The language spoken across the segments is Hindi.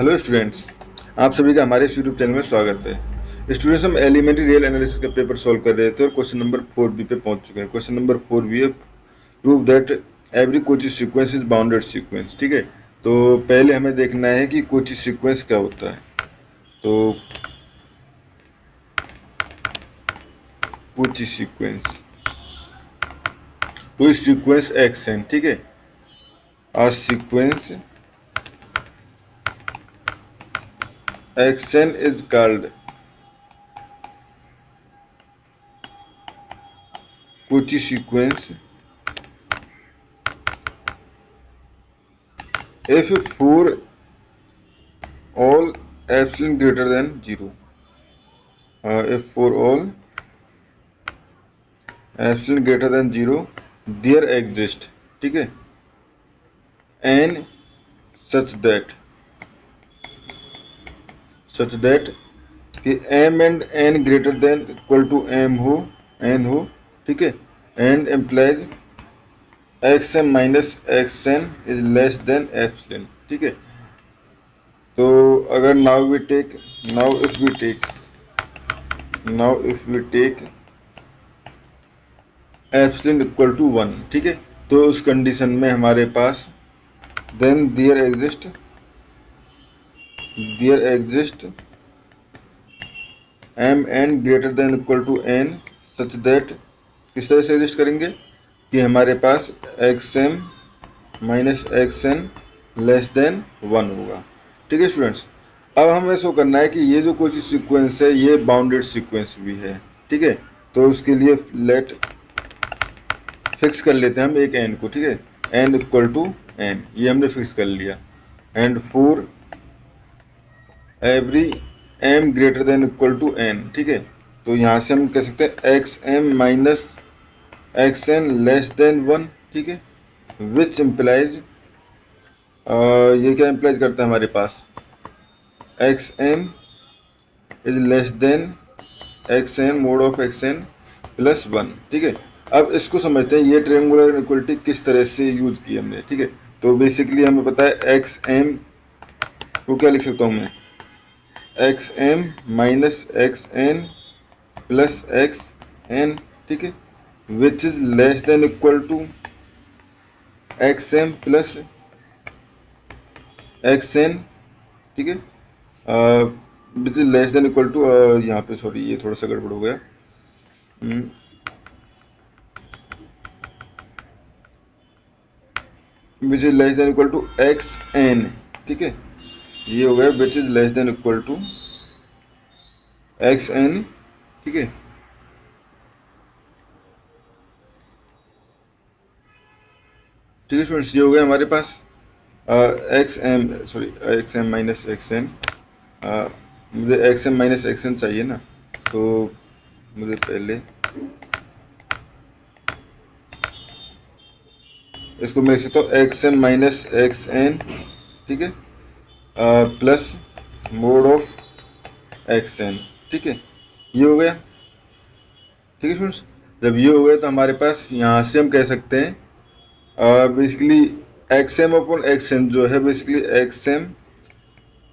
हेलो स्टूडेंट्स, आप सभी का हमारे यूट्यूब चैनल में स्वागत है। स्टूडेंट्स, हम एलिमेंट्री रियल एनालिसिस का पेपर सॉल्व कर रहे थे और क्वेश्चन नंबर 4B पे पहुंच चुके हैं। क्वेश्चन नंबर 4B है prove that every Kochi sequence is bounded sequence. ठीक है, तो पहले हमें देखना है कि कोची सीक्वेंस क्या होता है। तो कोची सीक्वेंस, कोई सीक्वेंस एक्स एन, ठीक है, a sequence x n is called Cauchy sequence if for all epsilon greater than 0, if for all epsilon greater than 0 there exist, ठीक है, n such that कि m and n greater than equal to m हो, n हो, ठीक है, and implies xm minus xn is less than epsilon, ठीक है। तो अगर now if we take epsilon equal to 1, ठीक है, तो उस कंडीशन में हमारे पास then there exist m n greater than equal to n such that, किस तरह से एग्जिस्ट करेंगे कि हमारे पास x m minus x n less than 1 होगा। ठीक है स्टूडेंट्स, अब हमें शो करना है कि ये जो कोई सीक्वेंस है ये बाउंडेड सीक्वेंस भी है। ठीक है, तो उसके लिए लेट फिक्स कर लेते हैं हम एक एन को, ठीक है, एन इक्वल टू एन, ये हमने फिक्स कर लिया। And for every m greater than equal to n, ठीक है, तो यहाँ से हम कह सकते हैं x m minus x n less than 1, ठीक है, विच इम्प्लाइज, ये क्या इम्प्लाइज करता है हमारे पास, x m is less than x n mod of x n plus 1, ठीक है। अब इसको समझते हैं ये ट्रायंगुलर इनइक्वालिटी किस तरह से यूज की हमने, ठीक है। तो बेसिकली हमें पता है एक्स एम को क्या लिख सकता हूँ मैं, x m minus x n plus x n, ठीक है, which is less than equal to x m plus x n, ठीक है, which is less than equal to, यहाँ पे सॉरी ये थोड़ा सा गड़बड़ हो गया, which is less than equal to x n, ठीक है, ये हो गया which is less than equal to x n, ठीक है। ठीक है स्टूडेंट्स, ये हो गया हमारे पास x m minus x n, मुझे x m minus x n चाहिए ना, तो मुझे पहले इसको मैं लिख सकता हूँ x m minus x n, ठीक है, plus mod of x n, ठीक है, ये हो गया। ठीक है स्टूडेंट्स, जब ये हो गया तो हमारे पास यहाँ से हम कह सकते हैं basically x m upon x n जो है, basically x m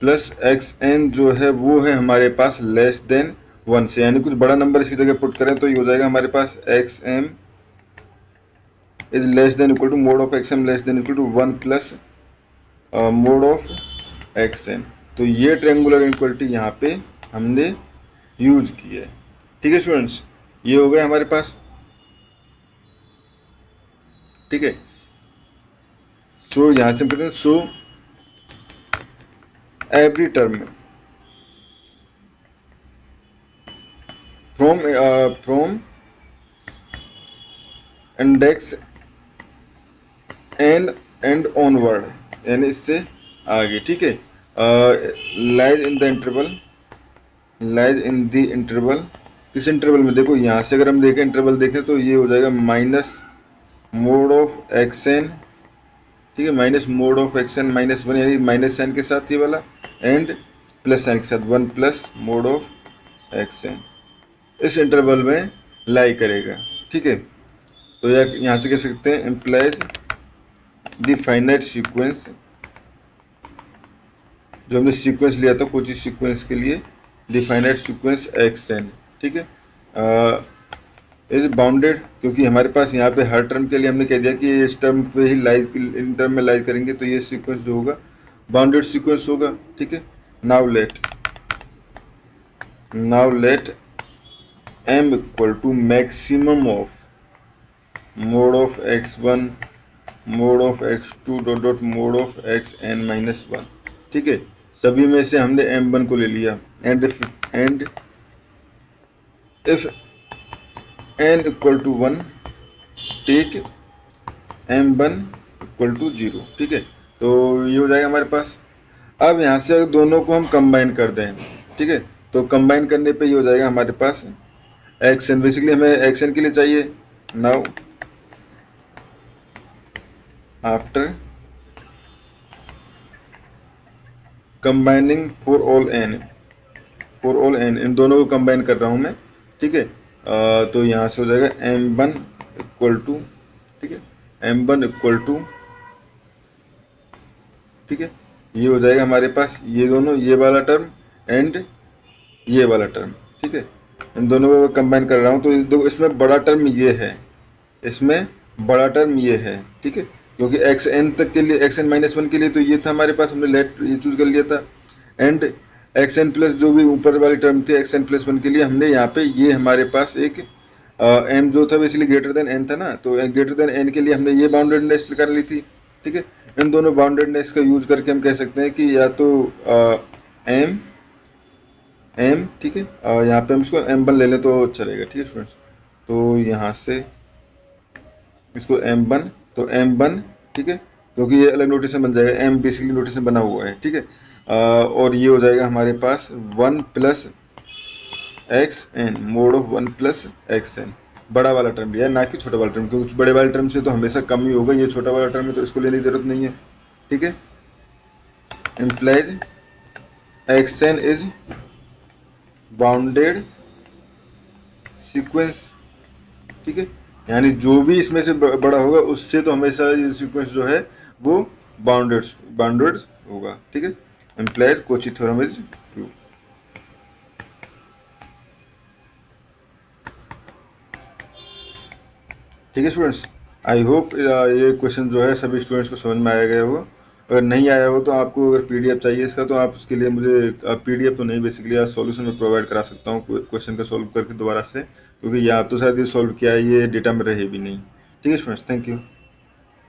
plus x n जो है वो है हमारे पास लेस देन 1 से, यानी कुछ बड़ा नंबर इसकी जगह पुट करें तो ये हो जाएगा हमारे पास x m is less than equal to mod of x m less than equal to 1 plus mod of x n. तो ये ट्रायंगुलर इनइक्वालिटी यहाँ पे हमने यूज की है। ठीक है स्टूडेंट्स, ये हो गया हमारे पास, ठीक है। सो यहाँ से हम कहते हैं so every term from index n and onward, यानी इससे आगे, ठीक है, लाइज इन द इंटरवल, किस इंटरवल में, देखो यहाँ से अगर हम देखें इंटरवल देखें तो ये हो जाएगा minus mod of x n, ठीक है, minus mod of x n minus 1, यानी माइनस साइन के साथ ये वाला, एंड प्लस साइन के साथ 1 plus mod of x n, इस इंटरवल में लाई करेगा। ठीक है, तो यहाँ से कह सकते हैं इम्प्लाइज द फाइनाइट सीक्वेंस जो हमने सीक्वेंस लिया था कुछ इस सीक्वेंस के लिए, डिफाइनाइट सीक्वेंस एक्स एन, ठीक है, इज बाउंडेड, क्योंकि हमारे पास यहाँ पे हर टर्म के लिए हमने कह दिया कि इस टर्म पे ही लाइज, इन टर्म में लाइज करेंगे तो ये सीक्वेंस जो होगा बाउंडेड सीक्वेंस होगा, ठीक है। Now let m equal to maximum of mod of x1 mod of x2 dot dot mod of xn minus 1, ठीक है। सभी में से हमने m1 को ले लिया, and if n equal to 1 take m1 equal to 0, ठीक है। तो ये हो जाएगा हमारे पास। अब यहाँ से दोनों को हम कंबाइन कर दें, ठीक है, तो कंबाइन करने पे ये हो जाएगा हमारे पास xn, बेसिकली हमें xn के लिए चाहिए। Now after combining for all n, इन दोनों को कंबाइन कर रहा हूँ मैं, ठीक है। तो यहाँ से हो जाएगा m1 इक्वल टू, ठीक है, m1 इक्वल टू, ठीक है, ये हो जाएगा हमारे पास ये दोनों, ये वाला टर्म एंड ये वाला टर्म, ठीक है। इन दोनों को कंबाइन कर रहा हूँ तो देखो इसमें बड़ा टर्म ये है, इसमें बड़ा टर्म ये है, ठीक है, क्योंकि एक्स एन तक के लिए, एक्स एन माइनस 1 के लिए तो ये था हमारे पास, हमने लेट ये चूज कर लिया था, एंड एक्स एन प्लस जो भी ऊपर वाली टर्म थी एक्स एन प्लस 1 के लिए हमने यहाँ पे ये हमारे पास एक एम जो था बेसिकली ग्रेटर देन एन था ना, तो ग्रेटर देन एन के लिए हमने ये बाउंडेडनेस कर ली थी, ठीक है। इन दोनों बाउंडेडनेस का यूज करके हम कह सकते हैं कि या तो एम एम, ठीक है, यहाँ पे हम इसको m1 ले लें तो अच्छा रहेगा, ठीक है स्टूडेंट्स। तो यहाँ से इसको m1, तो m1, ठीक है, क्योंकि ये अलग नोटेशन बन जाएगा, m बेसिकली नोटेशन बना हुआ है, ठीक है। और ये हो जाएगा हमारे पास 1 plus x n, mod of 1 plus x n, बड़ा वाला टर्म लिया है ना कि छोटा वाला टर्म, क्योंकि बड़े वाले टर्म से तो हमेशा कम ही होगा, ये छोटा वाला टर्म है तो इसको लेने की जरूरत नहीं है, ठीक है। Implies x n is bounded sequence, ठीक है, यानी जो भी इसमें से बड़ा होगा उससे तो हमेशा ये सीक्वेंस जो है वो बाउंडेड होगा, ठीक है। Implies Kochi theorem is true, ठीक है स्टूडेंट्स। आई होप ये क्वेश्चन जो है सभी स्टूडेंट्स को समझ में आया गया हो। अगर नहीं आया हो तो आपको अगर पीडीएफ चाहिए इसका तो आप उसके लिए मुझे, पीडीएफ तो नहीं बेसिकली आज सॉल्यूशन में प्रोवाइड करा सकता हूँ क्वेश्चन का सॉल्व करके दोबारा से, क्योंकि या तो शायद ये सॉल्व किया है ये डेटा में रहे भी नहीं, ठीक है स्टूडेंट्स, थैंक यू।